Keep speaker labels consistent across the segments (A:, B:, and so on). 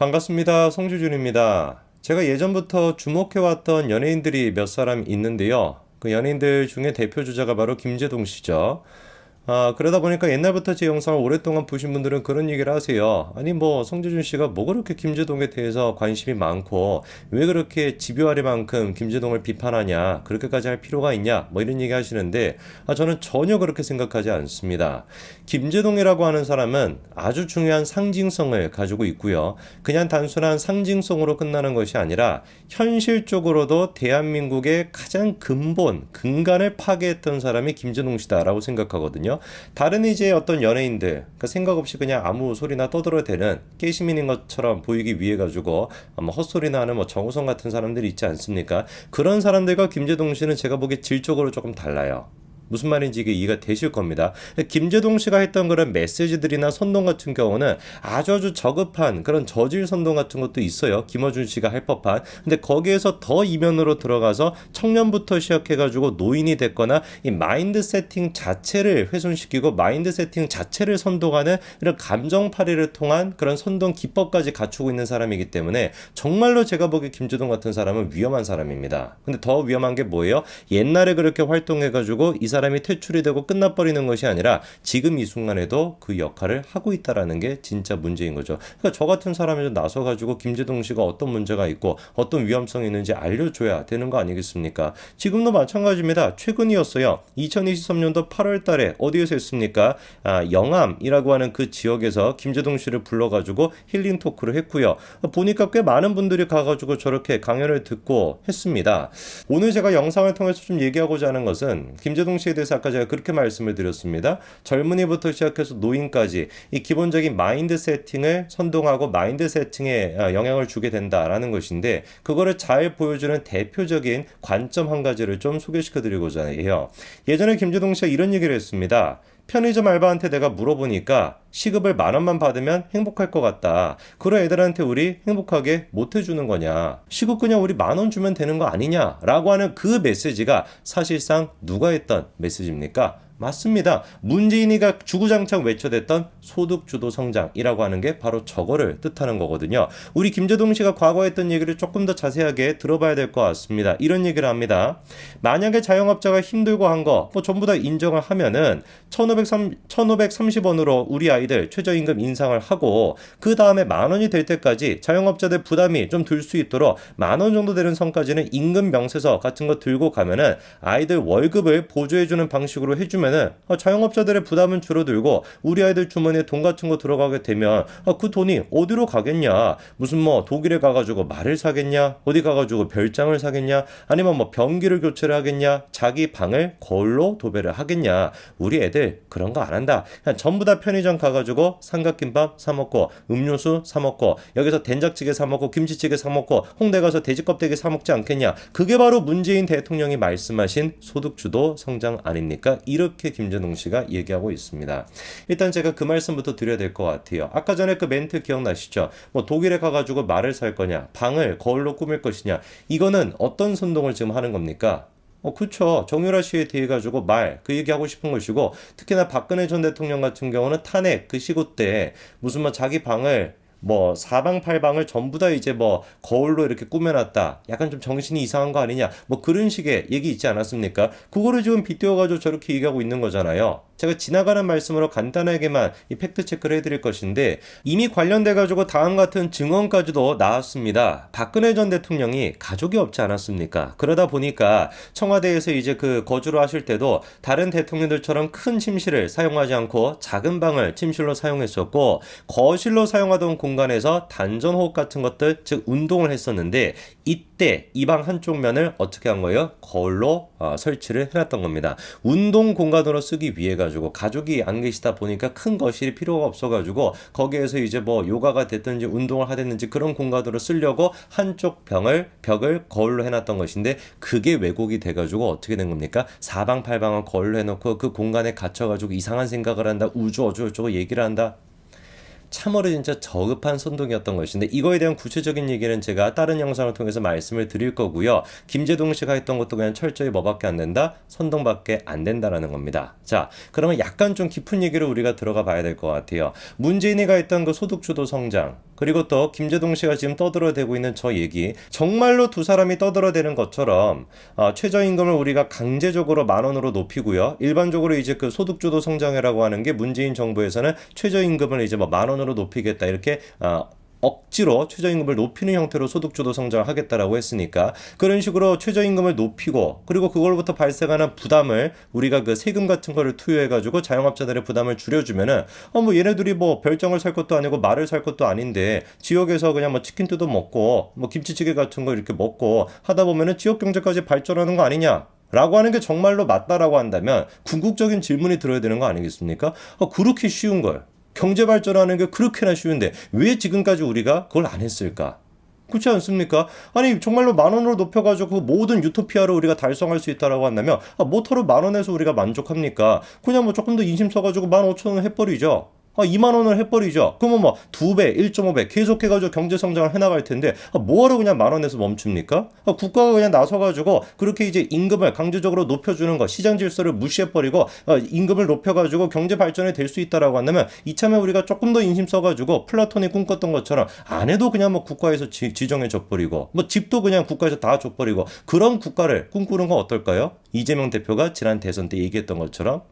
A: 반갑습니다. 송주준입니다. 제가 예전부터 주목해왔던 연예인들이 몇 사람 있는데요. 그 연예인들 중에 대표 주자가 바로 김제동 씨죠. 그러다 보니까 옛날부터 제 영상을 오랫동안 보신 분들은 그런 얘기를 하세요. 아니, 뭐, 성재준 씨가 뭐 그렇게 김제동에 대해서 관심이 많고, 왜 그렇게 집요하리만큼 김제동을 비판하냐, 그렇게까지 할 필요가 있냐, 뭐 이런 얘기 하시는데, 저는 전혀 그렇게 생각하지 않습니다. 김제동이라고 하는 사람은 아주 중요한 상징성을 가지고 있고요. 그냥 단순한 상징성으로 끝나는 것이 아니라, 현실적으로도 대한민국의 가장 근본, 근간을 파괴했던 사람이 김제동 씨다라고 생각하거든요. 다른 이제 어떤 연예인들 그러니까 생각 없이 그냥 아무 소리나 떠들어대는 깨시민인 것처럼 보이기 위해 가지고 헛소리나 하는 뭐 정우성 같은 사람들이 있지 않습니까? 그런 사람들과 김제동 씨는 제가 보기에 질적으로 조금 달라요. 무슨 말인지 이게 이해가 되실 겁니다. 김제동 씨가 했던 그런 메시지들이나 선동 같은 경우는 아주 저급한 그런 저질 선동 같은 것도 있어요. 김어준 씨가 할 법한. 근데 거기에서 더 이면으로 들어가서 청년부터 시작해가지고 노인이 됐거나 이 마인드 세팅 자체를 훼손시키고 마인드 세팅 자체를 선동하는 이런 감정팔이를 통한 그런 선동 기법까지 갖추고 있는 사람이기 때문에 정말로 제가 보기에 김제동 같은 사람은 위험한 사람입니다. 근데 더 위험한 게 뭐예요? 옛날에 그렇게 활동해가지고 이 사람이 퇴출이 되고 끝나버리는 것이 아니라 지금 이 순간에도 그 역할을 하고 있다라는 게 진짜 문제인 거죠. 그러니까 저 같은 사람이 좀 나서가지고 김제동 씨가 어떤 문제가 있고 어떤 위험성이 있는지 알려줘야 되는 거 아니겠습니까? 지금도 마찬가지입니다. 최근이었어요. 2023년도 8월 달에 어디에서 했습니까? 영암이라고 하는 그 지역에서 김제동 씨를 불러가지고 힐링 토크를 했고요. 보니까 꽤 많은 분들이 가가지고 저렇게 강연을 듣고 했습니다. 오늘 제가 영상을 통해서 좀 얘기하고자 하는 것은 김제동 씨에 대해서 아까 제가 그렇게 말씀을 드렸습니다. 젊은이부터 시작해서 노인까지 이 기본적인 마인드 세팅을 선동하고 마인드 세팅에 영향을 주게 된다라는 것인데 그거를 잘 보여주는 대표적인 관점 한 가지를 좀 소개시켜 드리고자 해요. 예전에 김제동 씨가 이런 얘기를 했습니다. 편의점 알바한테 내가 물어보니까 시급을 10,000원만 받으면 행복할 것 같다. 그런 애들한테 우리 행복하게 못 해주는 거냐. 시급 그냥 우리 10,000원 주면 되는 거 아니냐. 라고 하는 그 메시지가 사실상 누가 했던 메시지입니까? 맞습니다. 문재인이가 주구장창 외쳐댔던 소득주도 성장이라고 하는 게 바로 저거를 뜻하는 거거든요. 우리 김제동 씨가 과거에 했던 얘기를 조금 더 자세하게 들어봐야 될 것 같습니다. 이런 얘기를 합니다. 만약에 자영업자가 힘들고 한 거 뭐 전부 다 인정을 하면은 1,530원으로 우리 아이들 최저임금 인상을 하고 그 다음에 10,000원이 될 때까지 자영업자들 부담이 좀 들 수 있도록 10,000원 정도 되는 선까지는 임금 명세서 같은 거 들고 가면은 아이들 월급을 보조해주는 방식으로 해주면 자영업자들의 부담은 줄어들고 우리 아이들 주머니에 돈 같은 거 들어가게 되면 그 돈이 어디로 가겠냐. 무슨 뭐 독일에 가가지고 말을 사겠냐, 어디 가가지고 별장을 사겠냐, 아니면 뭐 변기를 교체를 하겠냐, 자기 방을 거울로 도배를 하겠냐. 우리 애들 그런 거 안 한다. 그냥 전부 다 편의점 가가지고 삼각김밥 사 먹고 음료수 사 먹고 여기서 된장찌개 사 먹고 김치찌개 사 먹고 홍대 가서 돼지 껍데기 사 먹지 않겠냐. 그게 바로 문재인 대통령이 말씀하신 소득주도 성장 아닙니까? 이렇게 김제동 씨가 얘기하고 있습니다. 일단 제가 그 말씀부터 드려야 될 것 같아요. 아까 전에 그 멘트 기억나시죠? 뭐 독일에 가가지고 말을 살 거냐, 방을 거울로 꾸밀 것이냐, 이거는 어떤 선동을 지금 하는 겁니까? 그쵸. 정유라 씨에 대해 가지고 그 얘기하고 싶은 것이고, 특히나 박근혜 전 대통령 같은 경우는 탄핵 그 시국 때 무슨 뭐 자기 방을 뭐 사방팔방을 전부 다 이제 뭐 거울로 이렇게 꾸며놨다. 약간 좀 정신이 이상한 거 아니냐. 뭐 그런 식의 얘기 있지 않았습니까? 그거를 지금 빗대어가지고 저렇게 얘기하고 있는 거잖아요. 제가 지나가는 말씀으로 간단하게만 이 팩트 체크를 해드릴 것인데 이미 관련돼가지고 다음 같은 증언까지도 나왔습니다. 박근혜 전 대통령이 가족이 없지 않았습니까? 그러다 보니까 청와대에서 이제 그 거주를 하실 때도 다른 대통령들처럼 큰 침실을 사용하지 않고 작은 방을 침실로 사용했었고 거실로 사용하던 공간에서 단전호흡 같은 것들 즉 운동을 했었는데 이때 이 방 한쪽 면을 어떻게 한 거예요? 거울로 설치를 해놨던 겁니다. 운동 공간으로 쓰기 위해 가지고 가족이 안 계시다 보니까 큰 거실이 필요가 없어가지고 거기에서 이제 뭐 요가가 됐든지 운동을 하든지 그런 공간으로 쓰려고 한쪽 벽을 거울로 해놨던 것인데 그게 왜곡이 돼가지고 어떻게 된 겁니까? 사방팔방을 거울로 해놓고 그 공간에 갇혀가지고 이상한 생각을 한다. 우주 어쩌고저쩌고 얘기를 한다. 참으로 진짜 저급한 선동이었던 것인데 이거에 대한 구체적인 얘기는 제가 다른 영상을 통해서 말씀을 드릴 거고요. 김제동 씨가 했던 것도 그냥 철저히 뭐밖에 안 된다? 선동밖에 안 된다라는 겁니다. 자, 그러면 약간 좀 깊은 얘기를 우리가 들어가 봐야 될 것 같아요. 문재인이가 했던 그 소득주도 성장 그리고 또 김제동 씨가 지금 떠들어대고 있는 저 얘기, 정말로 두 사람이 떠들어대는 것처럼 최저임금을 우리가 강제적으로 10,000원으로 높이고요. 일반적으로 이제 그 소득주도 성장이라고 하는 게 문재인 정부에서는 최저임금을 이제 뭐 10,000원으로 높이겠다 이렇게 억지로 최저임금을 높이는 형태로 소득주도 성장을 하겠다라고 했으니까, 그런 식으로 최저임금을 높이고 그리고 그걸로부터 발생하는 부담을 우리가 그 세금 같은 거를 투여해가지고 자영업자들의 부담을 줄여주면은 뭐 얘네들이 뭐 별장을 살 것도 아니고 말을 살 것도 아닌데 지역에서 그냥 뭐 치킨 뜯어 먹고 뭐 김치찌개 같은 거 이렇게 먹고 하다 보면은 지역 경제까지 발전하는 거 아니냐 라고 하는 게 정말로 맞다라고 한다면 궁극적인 질문이 들어야 되는 거 아니겠습니까? 그렇게 쉬운 걸, 경제 발전하는 게 그렇게나 쉬운데 왜 지금까지 우리가 그걸 안 했을까? 그렇지 않습니까? 아니 정말로 10,000원으로 높여가지고 그 모든 유토피아를 우리가 달성할 수 있다라고 한다면 모터로 10,000원에서 우리가 만족합니까? 그냥 뭐 조금 더 인심 써가지고 15,000원 해버리죠. 20,000원을 해버리죠. 그러면 뭐 2배, 1.5배 계속해가지고 경제성장을 해나갈 텐데 뭐하러 그냥 10,000원에서 멈춥니까? 국가가 그냥 나서가지고 그렇게 이제 임금을 강제적으로 높여주는 거, 시장 질서를 무시해버리고 임금을 높여가지고 경제 발전이 될 수 있다라고 한다면 이참에 우리가 조금 더 인심 써가지고 플라톤이 꿈꿨던 것처럼 안 해도 그냥 뭐 국가에서 지정해 줘버리고 뭐 집도 그냥 국가에서 다 줘버리고 그런 국가를 꿈꾸는 건 어떨까요? 이재명 대표가 지난 대선 때 얘기했던 것처럼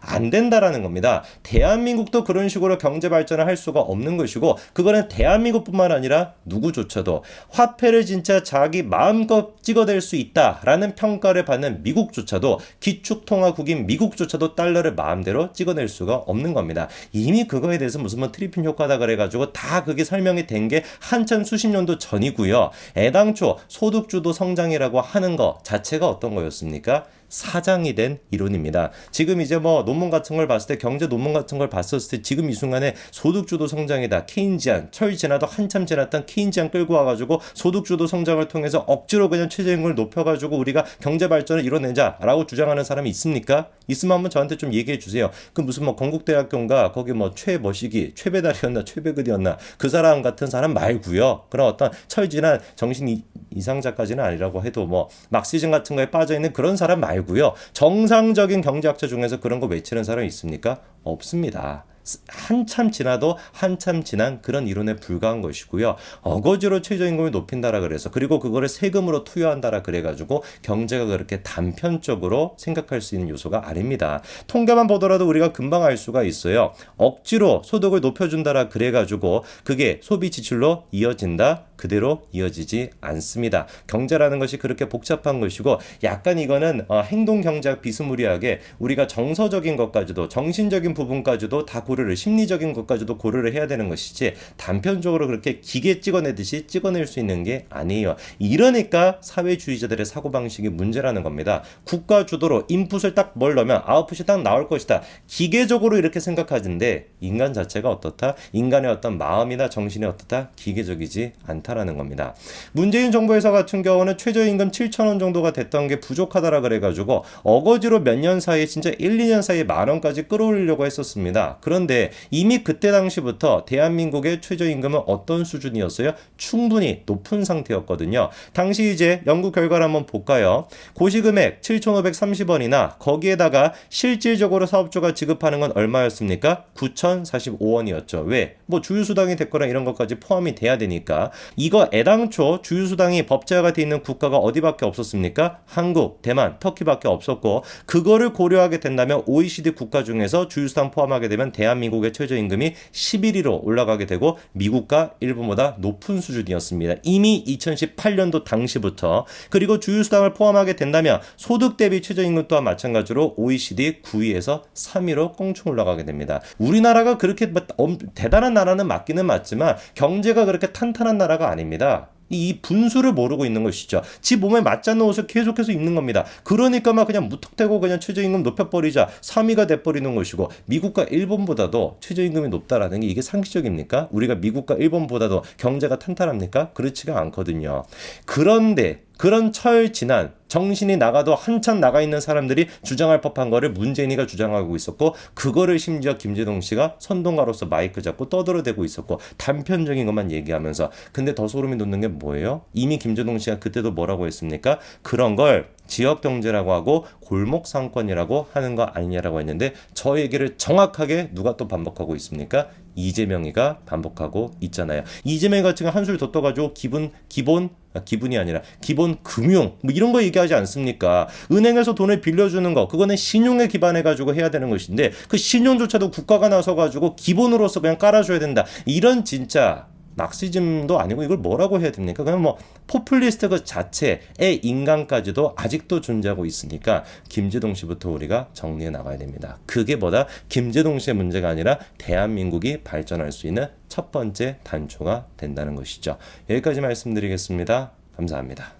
A: 안 된다라는 겁니다. 대한민국도 그런 식으로 경제 발전을 할 수가 없는 것이고, 그거는 대한민국뿐만 아니라 누구조차도 화폐를 진짜 자기 마음껏 찍어댈 수 있다라는 평가를 받는 미국조차도, 기축통화국인 미국조차도 달러를 마음대로 찍어낼 수가 없는 겁니다. 이미 그거에 대해서 무슨 뭐 트리핀 효과다 그래가지고 다 그게 설명이 된 게 한참 수십 년도 전이고요. 애당초 소득주도 성장이라고 하는 거 자체가 어떤 거였습니까? 사장이 된 이론입니다. 지금 이제 뭐 논문 같은 걸 봤을 때, 경제 논문 같은 걸 봤었을 때 지금 이 순간에 소득주도 성장이다, 케인지안, 철 지나도 한참 지났던 케인지안 끌고 와가지고 소득주도 성장을 통해서 억지로 그냥 최저임금을 높여가지고 우리가 경제 발전을 이뤄내자라고 주장하는 사람이 있습니까? 있으면 한번 저한테 좀 얘기해 주세요. 그 무슨 뭐 건국대학교인가 거기 뭐 최머시기, 최배달이었나 최배근이었나 그 사람 같은 사람 말고요. 그런 어떤 철 지난 정신 이상자까지는 아니라고 해도 뭐 막시즘 같은 거에 빠져있는 그런 사람 말고요. 정상적인 경제학자 중에서 그런 거 외치는 사람이 있습니까? 없습니다. 한참 지나도 한참 지난 그런 이론에 불과한 것이고요. 어거지로 최저임금을 높인다라 그래서, 그리고 그거를 세금으로 투여한다라 그래가지고 경제가 그렇게 단편적으로 생각할 수 있는 요소가 아닙니다. 통계만 보더라도 우리가 금방 알 수가 있어요. 억지로 소득을 높여준다라 그래가지고 그게 소비 지출로 이어진다? 그대로 이어지지 않습니다. 경제라는 것이 그렇게 복잡한 것이고, 약간 이거는 행동경제학 비스무리하게 우리가 정서적인 것까지도, 정신적인 부분까지도 다 고려를, 심리적인 것까지도 고려를 해야 되는 것이지 단편적으로 그렇게 기계 찍어내듯이 찍어낼 수 있는 게 아니에요. 이러니까 사회주의자들의 사고방식이 문제라는 겁니다. 국가 주도로 인풋을 딱 뭘 넣으면 아웃풋이 딱 나올 것이다. 기계적으로 이렇게 생각하는데 인간 자체가 어떻다? 인간의 어떤 마음이나 정신이 어떻다? 기계적이지 않다라는 겁니다. 문재인 정부에서 같은 경우는 최저임금 7,000원 정도가 됐던 게 부족하다라 그래가지고 어거지로 몇 년 사이에, 진짜 1, 2년 사이에 10,000원까지 끌어올리려고 했었습니다. 그런데 이미 그때 당시부터 대한민국의 최저임금은 어떤 수준이었어요? 충분히 높은 상태였거든요. 당시 이제 연구 결과를 한번 볼까요? 고시금액 7,530원이나 거기에다가 실질적으로 사업주가 지급하는 건 얼마였습니까? 9,045원이었죠. 왜? 뭐 주유수당이 됐거나 이런 것까지 포함이 돼야 되니까. 이거 애당초 주유수당이 법제화가 돼 있는 국가가 어디밖에 없었습니까? 한국, 대만, 터키밖에 없었고, 그거를 고려하게 된다면 OECD 국가 중에서 주유수당 포함하게 되면 대한민국의 최저임금이 11위로 올라가게 되고 미국과 일본보다 높은 수준이었습니다. 이미 2018년도 당시부터. 그리고 주유수당을 포함하게 된다면 소득 대비 최저임금 또한 마찬가지로 OECD 9위에서 3위로 껑충 올라가게 됩니다. 우리나라가 그렇게 대단한 나라는 맞기는 맞지만 경제가 그렇게 탄탄한 나라가 아닙니다. 이 분수를 모르고 있는 것이죠. 지 몸에 맞지 않는 옷을 계속해서 입는 겁니다. 그러니까 막 그냥 무턱대고 그냥 최저임금 높여버리자 3위가 돼버리는 것이고, 미국과 일본보다도 최저임금이 높다라는 게 이게 상식적입니까? 우리가 미국과 일본보다도 경제가 탄탄합니까? 그렇지가 않거든요. 그런데 그런 철지난, 정신이 나가도 한참 나가 있는 사람들이 주장할 법한 거를 문재인이가 주장하고 있었고, 그거를 심지어 김제동 씨가 선동가로서 마이크 잡고 떠들어대고 있었고, 단편적인 것만 얘기하면서. 근데 더 소름이 돋는 게 뭐예요? 이미 김제동 씨가 그때도 뭐라고 했습니까? 그런 걸 지역 경제라고 하고 골목 상권이라고 하는 거 아니냐라고 했는데 저 얘기를 정확하게 누가 또 반복하고 있습니까? 이재명이가 반복하고 있잖아요. 이재명 같은 거 한술 더 떠가지고 기본이 아니라 기본 금융 뭐 이런 거 얘기하지 않습니까? 은행에서 돈을 빌려주는 거 그거는 신용에 기반해 가지고 해야 되는 것인데 그 신용조차도 국가가 나서 가지고 기본으로서 그냥 깔아줘야 된다. 이런 진짜 막시즘도 아니고 이걸 뭐라고 해야 됩니까? 그냥 뭐 포퓰리스트 그 자체의 인간까지도 아직도 존재하고 있으니까 김제동 씨부터 우리가 정리해 나가야 됩니다. 그게 뭐다? 김제동 씨의 문제가 아니라 대한민국이 발전할 수 있는 첫 번째 단초가 된다는 것이죠. 여기까지 말씀드리겠습니다. 감사합니다.